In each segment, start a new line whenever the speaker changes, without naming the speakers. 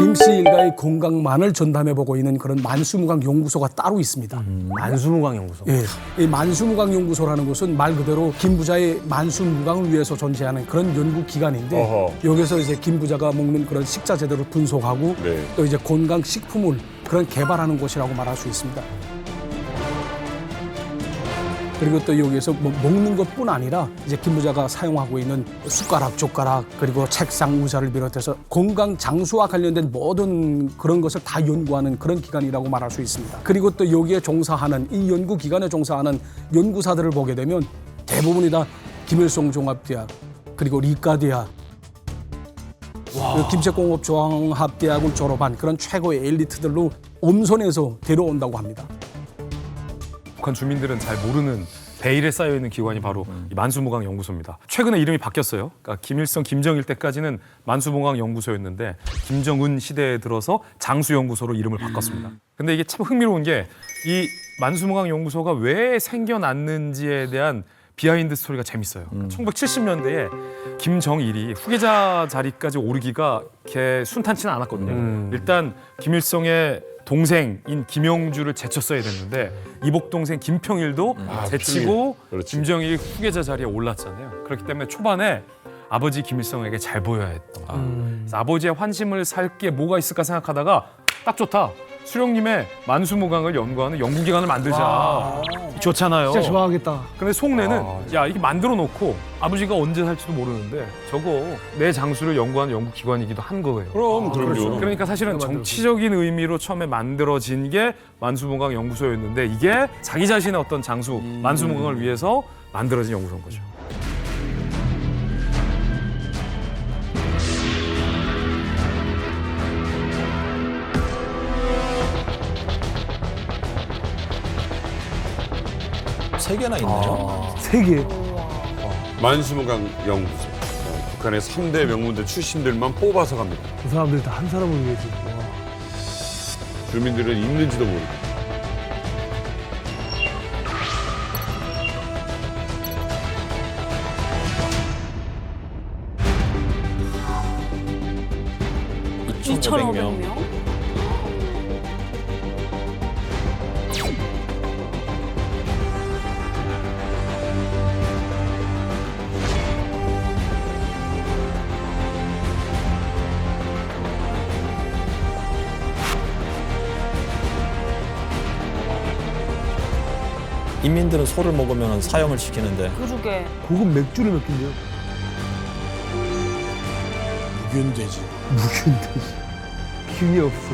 김씨 일가의 건강만을 전담해보고 있는 그런 만수무강 연구소가 따로 있습니다.
만수무강 연구소.
예, 이 만수무강 연구소라는 것은 말 그대로 김 부자의 만수무강을 위해서 존재하는 그런 연구 기관인데
어허.
여기서 이제 김 부자가 먹는 그런 식자재들을 분석하고
네.
또 이제 건강 식품을 그런 개발하는 곳이라고 말할 수 있습니다. 그리고 또 여기에서 뭐 먹는 것뿐 아니라 이제 김 부자가 사용하고 있는 숟가락, 젓가락, 그리고 책상, 의자를 비롯해서 건강 장수와 관련된 모든 그런 것을 다 연구하는 그런 기관이라고 말할 수 있습니다. 그리고 또 여기에 종사하는 이 연구 기관에 종사하는 연구사들을 보게 되면 대부분이 다 김일성 종합대학 그리고 리과대학 그리고 김책공업종합대학을 졸업한 그런 최고의 엘리트들로 엄선해서 데려온다고 합니다.
북한 주민들은 잘 모르는 베일에 쌓여 있는 기관이 바로 이 만수무강 연구소입니다. 최근에 이름이 바뀌었어요. 그러니까 김일성, 김정일 때까지는 만수무강 연구소였는데 김정은 시대에 들어서 장수연구소로 이름을 바꿨습니다. 근데 이게 참 흥미로운 게 이 만수무강 연구소가 왜 생겨났는지에 대한 비하인드 스토리가 재밌어요. 1970년대에 김정일이 후계자 자리까지 오르기가 이렇게 순탄치는 않았거든요. 일단 김일성의 동생인 김영주를 제쳤어야 됐는데 이복 동생 김평일도 제치고
그렇지.
김정일이 후계자 자리에 올랐잖아요. 그렇기 때문에 초반에 아버지 김일성에게 잘 보여야 했던. 그래서 아버지의 환심을 살 게 뭐가 있을까 생각하다가 딱 좋다. 수령님의 만수무강을 연구하는 연구기관을 만들자. 좋잖아요.
진짜 좋아하겠다.
근데 속내는 야 이게 만들어 놓고 아버지가 언제 살지도 모르는데 저거 내 장수를 연구하는 연구기관이기도 한 거예요.
그럼요.
그러니까 사실은 정치적인 의미로 처음에 만들어진 게 만수무강 연구소였는데 이게 자기 자신의 어떤 장수 만수무강을 위해서 만들어진 연구소인 거죠.
세 개나 있네요.
세 개.
만수무강 연구소. 북한의 3대 명문대 출신들만 뽑아서 갑니다.
그 사람들 다 한 사람을 위해서.
주민들은 있는지도 모르고.
(2,500명)
인민들은 소를 먹으면 사형을 시키는데
그러게.
고급 맥주를 몇 캔데요?
무균되지.
무균되지. 균이 없어.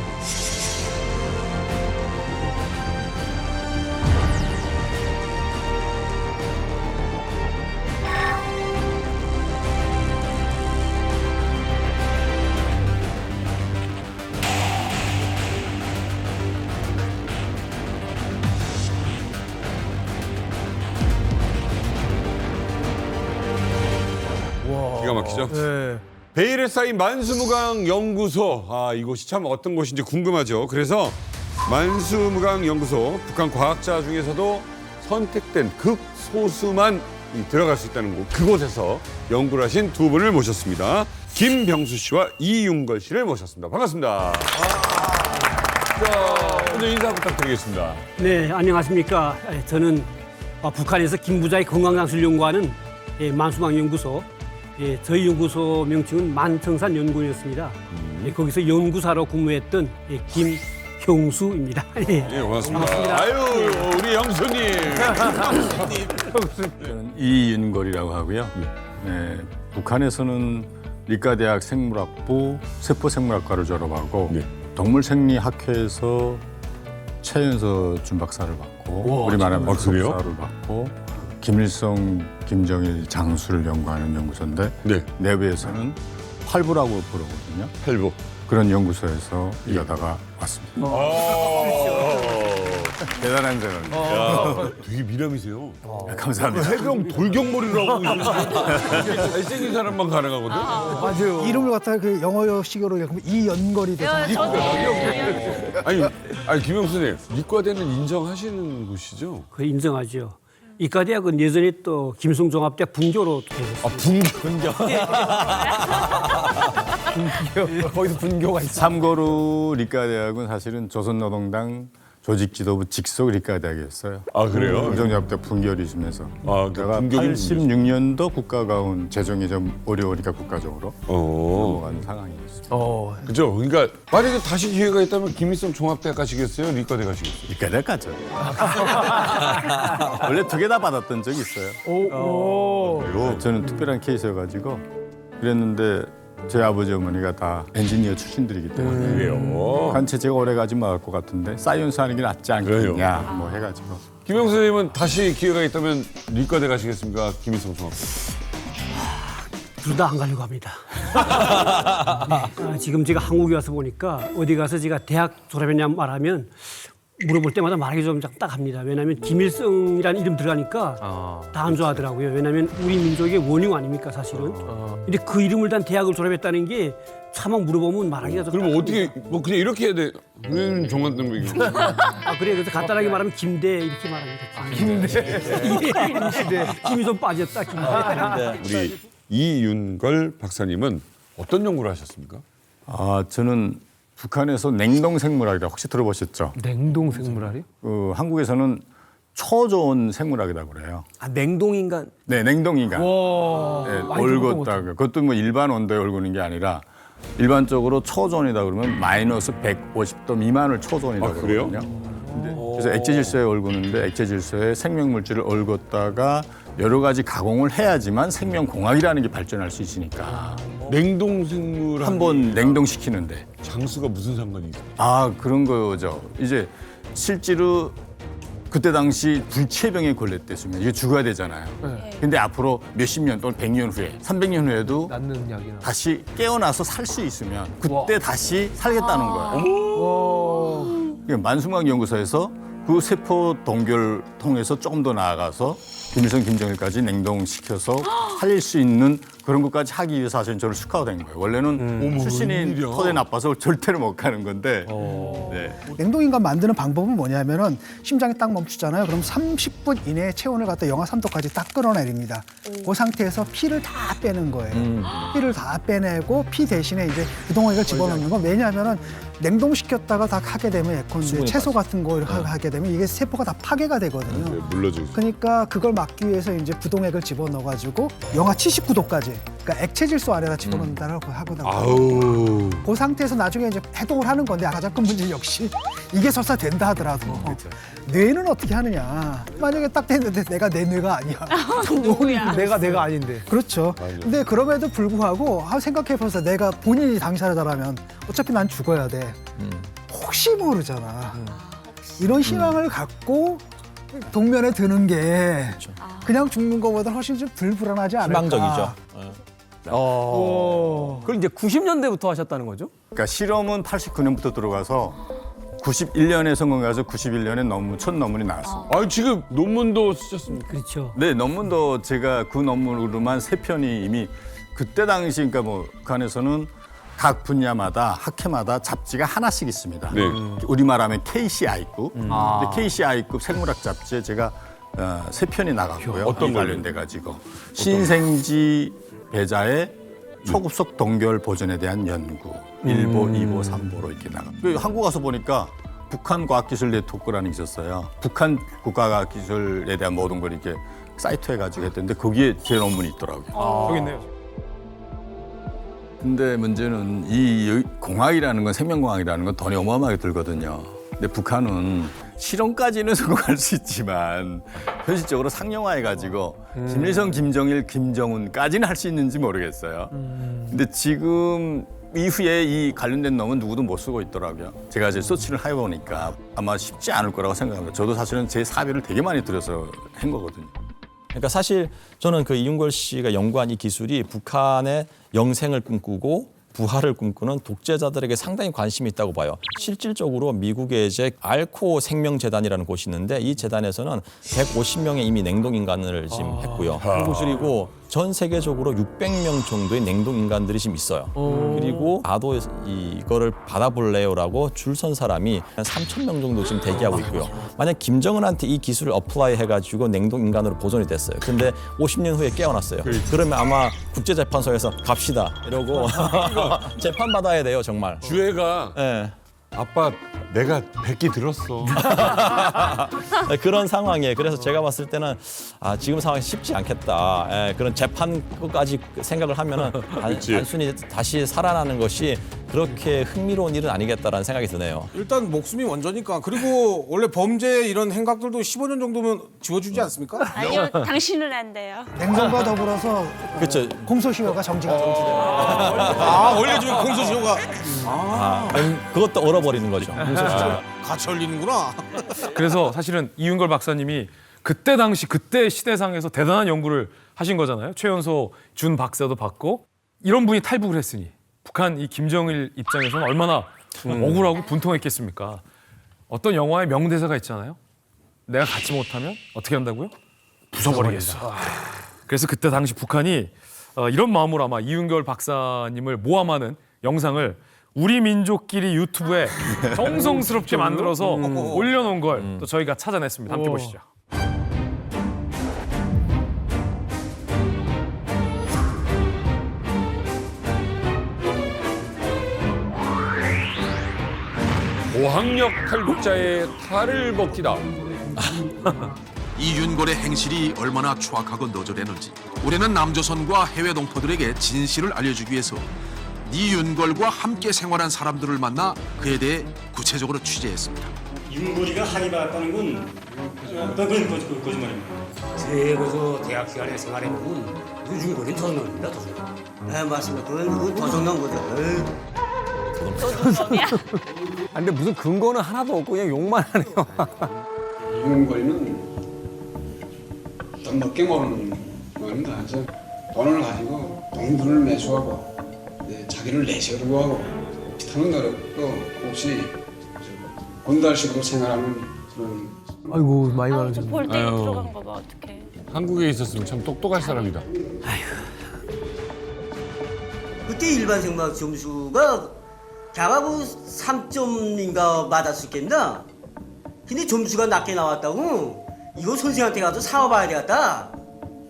기가 막히죠?
네.
베일에 쌓인 만수무강 연구소. 아, 이곳이 참 어떤 곳인지 궁금하죠. 그래서 만수무강 연구소, 북한 과학자 중에서도 선택된 극소수만 들어갈 수 있다는 곳. 그곳에서 연구를 하신 두 분을 모셨습니다. 김병수 씨와 이윤걸 씨를 모셨습니다. 반갑습니다. 자, 먼저 인사 부탁드리겠습니다.
네, 안녕하십니까. 저는 북한에서 김 부자의 건강장수를 연구하는 만수무강 연구소, 저희 연구소 명칭은 만청산 연구원이었습니다. 거기서 연구사로 근무했던 김형수입니다.
예, 고맙습니다. 아유, 우리 영수님.
저는 이윤걸이라고 하고요. 네, 북한에서는 리과대학 생물학부 세포생물학과를 졸업하고
네.
동물생리학회에서 최연소 준박사를 받고 우리 말하면
그래요?
석사를 받고 김일성, 김정일 장수를 연구하는 연구소인데
네,
내부에서는 활부라고 부르거든요.
팔부.
그런 연구소에서 일하다가 왔습니다. 대단한 생각입니다.
야, 되게 미남이세요.
감사합니다.
해병 돌격머리를 하고 있는데 잘생긴 사람만 가능하거든.
맞아요.
이름을 갖다가 그 영어식으로 읽으면 이연걸이 돼서.
아니 김영수님, 이과대는 인정하시는 곳이죠?
거의 인정하죠. 이과대학은 예전에 또 김일성 종합대학 분교로 되었습니다.
분교.
거기서 분교가 있어.
참고로 리과대학은 사실은 조선노동당 조직지도부 직속 리과대학이었어요.
아, 그래요?
공정잡 때 분결이 있으면서.
아, 그
내가
분격이
86년도 국가가온 재정이 좀 어려우니까 국가적으로 넘어가는 상황이었어요.
그죠? 그러니까 만약에 다시 기회가 있다면 김일성 종합대 가시겠어요? 리과대 가시겠어요?
리과대학 가죠. 원래 두 개 다 받았던 적이 있어요. 저는 특별한 케이스여가지고 그랬는데 제 아버지 어머니가 다 엔지니어 출신들이기 때문에
그래요.
관체 제가 오래 가지 말을 것 같은데 사이언스 하는 게 낫지 않겠냐 뭐 해가지고
김영수 선생님은 다시 기회가 있다면 리과대 가시겠습니까? 김일성 종합대.
둘 다 안 가려고 합니다. 네, 지금 제가 한국에 와서 보니까 어디 가서 제가 대학 졸업했냐 말하면 물어볼 때마다 말하기 좀 딱합니다. 왜냐하면 김일성이라는 이름 들어가니까 다 안 좋아하더라고요. 왜냐하면 우리 민족의 원흉 아닙니까 사실은. 근데 그 이름을 단 대학을 졸업했다는 게 차마 물어보면 말하기가 좀
그럼
딱합니다.
어떻게 뭐 그냥 이렇게 해야 돼? 왜 종합대 얘기?
아 그래 그래서 간단하게 말하면 김대 이렇게 말합니다. 김대. 김이 좀 빠졌다 김대.
우리 이윤걸 박사님은 어떤 연구를 하셨습니까?
저는 북한에서 냉동생물학이라고 혹시 들어보셨죠?
냉동 생물학이요?
한국에서는 초저온 생물학이라고 그래요.
아, 냉동인간.
네, 냉동인간. 네, 얼었다. 그것도 뭐 일반 온도에 얼구는 게 아니라 일반적으로 초저온이다 그러면 마이너스 150도 미만을 초저온이라고
그래요?
그러거든요. 그래서 액체 질소에 얼구는데 액체 질소에 생명 물질을 얼었다가 여러 가지 가공을 해야지만 생명공학이라는 게 발전할 수 있으니까
냉동 생물
한번 냉동시키는데
장수가 무슨 상관이 있어요?
그런 거죠. 이제 실제로 그때 당시 불치병에 걸렸댔으면 이게 죽어야 되잖아요. 근데 앞으로 몇십 년 또는 100년 후에 300년 후에도
낫는 약이나.
다시 깨어나서 살 수 있으면 그때 다시 살겠다는 거예요. 그러니까 만수막 연구소에서 그 세포 동결 통해서 조금 더 나아가서 김일성, 김정일까지 냉동시켜서 살릴 수 있는 그런 것까지 하기 위해서 사실 저를 스카우트된 거예요. 원래는 출신이
웬일이야.
토대 나빠서 절대로 못 가는 건데 네.
냉동인간 만드는 방법은 뭐냐면은 심장이 딱 멈추잖아요. 그럼 30분 이내에 체온을 갖다 영하 3도까지 딱 끌어내립니다. 그 상태에서 피를 다 빼는 거예요. 피를 다 빼내고 피 대신에 이제 부동액을 집어넣는 건 왜냐하면은 냉동시켰다가 다 하게 되면 예컨대 채소 같은 거 이렇게 하게 되면 이게 세포가 다 파괴가 되거든요.
물러주고.
그러니까 그걸 막기 위해서 이제 부동액을 집어넣어가지고 영하 79도까지 그러니까 액체 질소 안에다 집어넣는다고 하거든요.
아우.
그 상태에서 나중에 이제 해동을 하는 건데 가장 큰 문제 역시 이게 설사 된다 하더라도 뇌는 어떻게 하느냐. 만약에 딱 됐는데 내가 내 뇌가 아니야.
누구야? 내가 아닌데.
그렇죠. 근데 그럼에도 불구하고 생각해보세요. 내가 본인이 당사자라면 어차피 난 죽어야 돼. 혹시 모르잖아. 이런 희망을 갖고 동면에 드는 게 그냥 죽는 것보다 훨씬 좀 불안하지 않을까.
희망적이죠. 그걸 이제 90년대부터 하셨다는 거죠?
그러니까 실험은 89년부터 들어가서 91년에 성공해서 91년에 논문, 첫 논문이 나왔습니다.
아, 지금 논문도 쓰셨습니까?
그렇죠.
네, 논문도 제가 그 논문으로만 3편이 이미 그때 당시 그러니까 뭐 북한에서는 각 분야마다 학회마다 잡지가 하나씩 있습니다.
네.
우리말하면 KCI급. 근데 KCI급 생물학 잡지에 제가 3편이 나갔고요.
어떤 걸요?
관련돼 가지고 신생지 배자의 초급속 동결 보존에 대한 연구 1보, 2보, 3보로 이렇게 나가. 한국 가서 보니까 북한 과학기술 네트워크라는 게 있었어요. 북한 국가과학기술에 대한 모든 걸 이렇게 사이트 해가지고 했던데 거기에 제 논문이 있더라고요.
여기 있네요.
근데 문제는 이 공학이라는 건 생명공학이라는 건 돈이 어마어마하게 들거든요. 근데 북한은 실험까지는 성공할 수 있지만 현실적으로 상용화해가지고 김일성, 김정일, 김정은까지는 할 수 있는지 모르겠어요. 근데 지금 이후에 이 관련된 놈은 누구도 못 쓰고 있더라고요. 제가 이제 서치를 해보니까 아마 쉽지 않을 거라고 생각합니다. 저도 사실은 제 사비를 되게 많이 들여서 한 거거든요.
그러니까 사실 저는 그 이윤걸 씨가 연구한 이 기술이 북한의 영생을 꿈꾸고 부활을 꿈꾸는 독재자들에게 상당히 관심이 있다고 봐요. 실질적으로 미국의 이제 알코 생명재단이라는 곳이 있는데 이 재단에서는 150명의 이미 냉동인간을 지금 했고요. 그 기술이고 전 세계적으로 600명 정도의 냉동 인간들이 지금 있어요. 그리고 나도 이거를 받아볼래요라고 줄 선 사람이 한 3,000명 정도 지금 대기하고 있고요. 만약 김정은한테 이 기술을 어플라이 해가지고 냉동 인간으로 보존이 됐어요. 근데 50년 후에 깨어났어요. 그러면 아마 국제재판소에서 갑시다 이러고 재판 받아야 돼요, 정말.
주애가
예.
아빠 내가 100기 들었어.
그런 상황이에요. 그래서 제가 봤을 때는 지금 상황이 쉽지 않겠다. 그런 재판 끝까지 생각을 하면은 단순히 다시 살아나는 것이 그렇게 흥미로운 일은 아니겠다라는 생각이 드네요.
일단 목숨이 먼저니까. 그리고 원래 범죄 이런 행각들도 15년 정도면 지워주지 않습니까?
아니요, 당신은 안 돼요.
냉동과 더불어서
그렇죠.
공소시효가 정지가 됩니다.
원래 좀 공소시효가
그것도 얼어버리는 거죠.
같이 열리는구나.
그래서 사실은 이윤걸 박사님이 그때 당시 그때 시대상에서 대단한 연구를 하신 거잖아요. 최연소 준 박사도 받고 이런 분이 탈북을 했으니 북한 이 김정일 입장에서는 얼마나 억울하고 분통했겠습니까? 어떤 영화의 명대사가 있잖아요. 내가 갖지 못하면 어떻게 한다고요? 부숴버리겠어. 그래서 그때 당시 북한이 이런 마음으로 아마 이윤걸 박사님을 모함하는 영상을 우리 민족끼리 유튜브에 정성스럽게 만들어서 올려놓은 걸 또 저희가 찾아냈습니다. 함께 보시죠.
고학력 탈북자의 탈을 벗기다.
이윤걸의 행실이 얼마나 추악하고 너절했는지 올해는 남조선과 해외 동포들에게 진실을 알려주기 위해서 이윤걸과 함께 생활한 사람들을 만나 그에 대해 구체적으로 취재했습니다.
윤걸이가 한이 받았다는 건 어떤 그런 거짓말입니까?
제가 대학 시간에 생활해보면 윤걸이는 도둑놈입니다, 도둑놈. 네, 맞습니다. 그건 도둑놈 거죠.
도둑놈이야?
근데 무슨 근거는 하나도 없고 그냥 욕만 하네요.
윤걸이는 좀 먹게 먹는 겁니다. 그래서 돈을 가지고 돈을 매수하고 자기를 내세우려고 하고 비타는 노력도 없이 건달식으로 생활하는 그런.
아이고 많이
저
많아졌네.
볼때 들어간 거 봐, 어떡해.
한국에 있었으면 참 똑똑할 사람이다.
그때 일반 생물 점수가 자가고 3점인가 맞았었겠나? 근데 점수가 낮게 나왔다고? 이거 선생한테 가서 사와봐야 되겠다.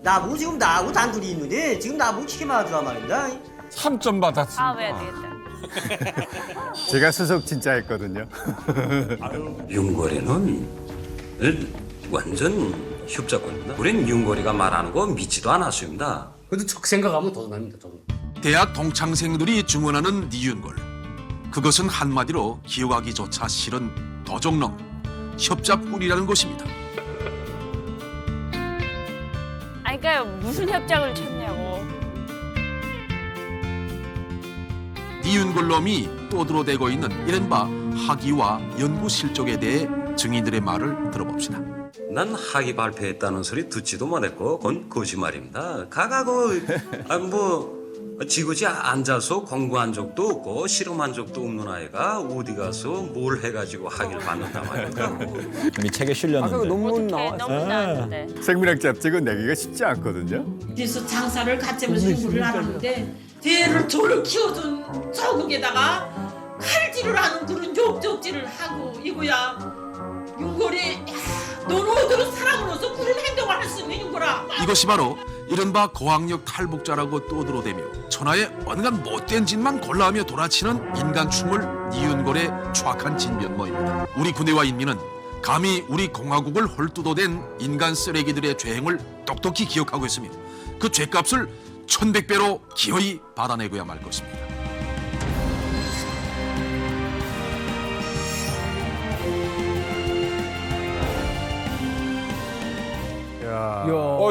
나보고 지금 나하고 단둘이 있는데 지금 나보고 시계 맞으라 말입니다.
3점 받았어.
사와야 되겠다.
제가 수석 진짜 했거든요.
윤거리는 완전 협작권입니다. 우린 윤거리가 말하는 거 믿지도 않았습니다. 그래도 척 생각하면 도둑놈입니다, 도둑.
대학 동창생들이 증언하는 이윤걸. 그것은 한마디로 기억하기조차 싫은 도적놈, 협잡꾼이라는 것입니다.
아니, 그러니까 무슨 협작을 쳤냐고.
이윤걸놈이 떠들어대고 있는 이른바 학위와 연구 실적에 대해 증인들의 말을 들어봅시다.
난 학위 발표했다는 소리 듣지도 못했고 그건 거짓말입니다. 가가고 지그지 앉아서 공부한 적도 없고 실험한 적도 없는 아이가 어디 가서 뭘 해가지고 학위를 받는단 말입니까?
이미 책에 실렸는데.
논문
어떡해, 너무 나왔는데.
생물학 잡지는 내기가 쉽지 않거든요.
그래서 장사를 가짜면서 공부를 하는데 대를 저를 키워준 저국에다가 칼질을 하는 그런 욕적질을 하고 이거야 윤걸이 너는 어디로 사람으로서 그런 행동을 할 수 있는 윤걸아.
이것이 바로 이른바 고학력 탈북자라고 떠들어대며 천하의 온갖 못된 짓만 골라하며 돌아치는 인간충을 이윤걸의 추악한 진면모입니다. 우리 군대와 인민은 감히 우리 공화국을 홀뚜도댄 인간 쓰레기들의 죄행을 똑똑히 기억하고 있습니다. 그 죄값을 1100배로 기어이 받아내고야 말 것입니다.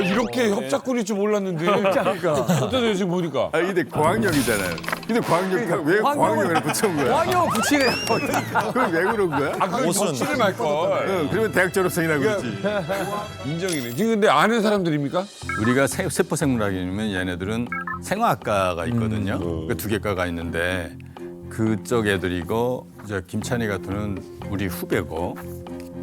이렇게 협작꾼일 줄 몰랐는데. 그러니까. 어쩌다 지금 보니까.
근데 고학력이잖아요. 근데 고학력 왜 고학력을 붙여온 거야?
왕영 붙이래요.
그걸 왜 그런 거야?
그건 덕질을 말걸.
그러면 대학 졸업생이라고 그러지.
인정이네. 지금 근데 아는 사람들입니까?
우리가 세포생물학이면 얘네들은 생화학과가 있거든요. 그 두 개과가 있는데 그쪽 애들이고 김찬희 같은 우리 후배고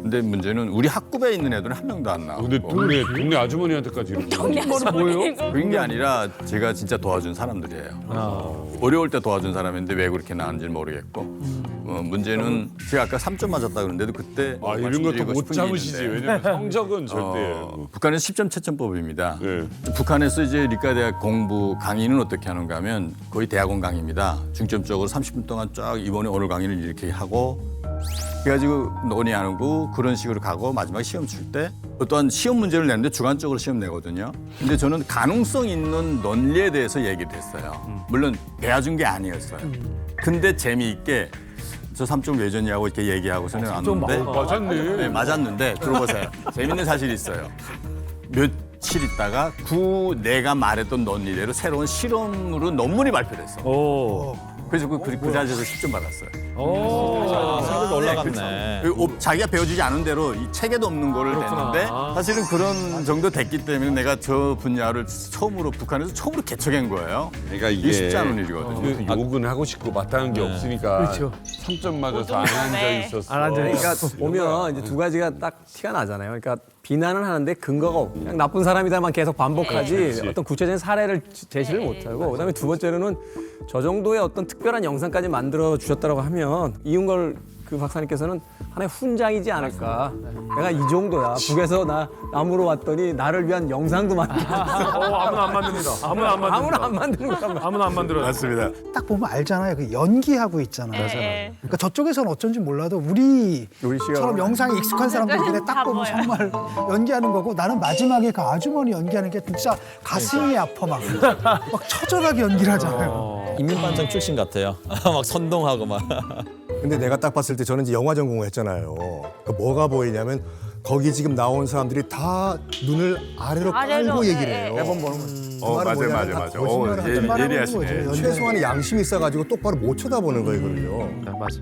근데 문제는 우리 학급에 있는 애들은 한 명도 안 나오고.
근데 동네 아주머니한테까지 이렇게.
동네 아주머니.
그런 게 아니라 제가 진짜 도와준 사람들이에요. 어려울 때 도와준 사람인데 왜 그렇게 나왔는지 모르겠고. 문제는 제가 아까 3점 맞았다 그랬는데도 그때
이런 것도 못
말씀드리고 싶은 게
참으시지.
있는데
왜냐면 성적은 절대.
북한은 10점 채점법입니다.
네.
북한에서 이제理科대학 공부 강의는 어떻게 하는가 하면 거의 대학원 강의입니다. 중점적으로 30분 동안 쫙 이번에 오늘 강의를 이렇게 하고 그래가지고 논의하는 거 그런 식으로 가고 마지막에 시험 칠 때 어떠한 시험 문제를 내는데 주관적으로 시험 내거든요. 근데 저는 가능성 있는 논리에 대해서 얘기를 했어요. 물론 배워준 게 아니었어요. 근데 재미있게 저 3점 왜 줬냐고 이렇게 얘기하고서는 왔는데
맞았네.
네, 맞았는데 들어보세요. 재밌는 사실이 있어요. 며칠 있다가 내가 말했던 논리대로 새로운 실험으로 논문이 발표됐어. 그래서 그 자리에서 10점 받았어요.
성적이 올라갔네.
자기가 배워주지 않은 대로 이 책에도 없는 거를 냈는데 사실은 그런 정도 됐기 때문에 내가 저 분야를 처음으로 북한에서 처음으로 개척한 거예요.
그러니까
이게 쉽지 않은 일이거든요.
욕은 하고 싶고 마땅한 게 없으니까.
그렇죠.
3점 맞아서 안 앉아 있었어.
안 앉으니까 보면 이제 두 가지가 딱 티가 나잖아요. 그러니까 비난은 하는데 근거가 없고 그냥 나쁜 사람이다만 계속 반복하지 어떤 구체적인 사례를 제시를 못하고 그다음에 두 번째로는 저 정도의 어떤 특별한 영상까지 만들어 주셨다고 하면 이윤걸 그 박사님께서는 하나의 훈장이지 않을까. 내가 이 정도야. 북에서 나 남으로 왔더니 나를 위한 영상도 만들었어.
아무나 안 만듭니다. 아무나 안 만듭니다.
아무나 안 만드는 거야.
아무나 안 만들어요.
맞습니다.
딱 보면 알잖아요. 그 연기하고 있잖아요.
네.
그러니까 저쪽에서는 어쩐지 몰라도 우리처럼 영상에 익숙한 사람들이 딱 보면 정말 연기하는 거고 나는 마지막에 그 아주머니 연기하는 게 진짜 가슴이 아파 막 처절하게 연기를 하잖아요.
인민반장 출신 같아요. 막 선동하고 막.
근데 내가 딱 봤을 때 저는 이제 영화 전공을 했잖아요. 그러니까 뭐가 보이냐면 거기 지금 나온 사람들이 다 눈을 아래로 깔고 얘기를 해요.
매번 보는 거지. 맞아.
거짓말을 하는
예리하시네.
거죠. 최소한의 양심이 있어가지고 똑바로 못 쳐다보는 거예요, 그럼요.
맞아.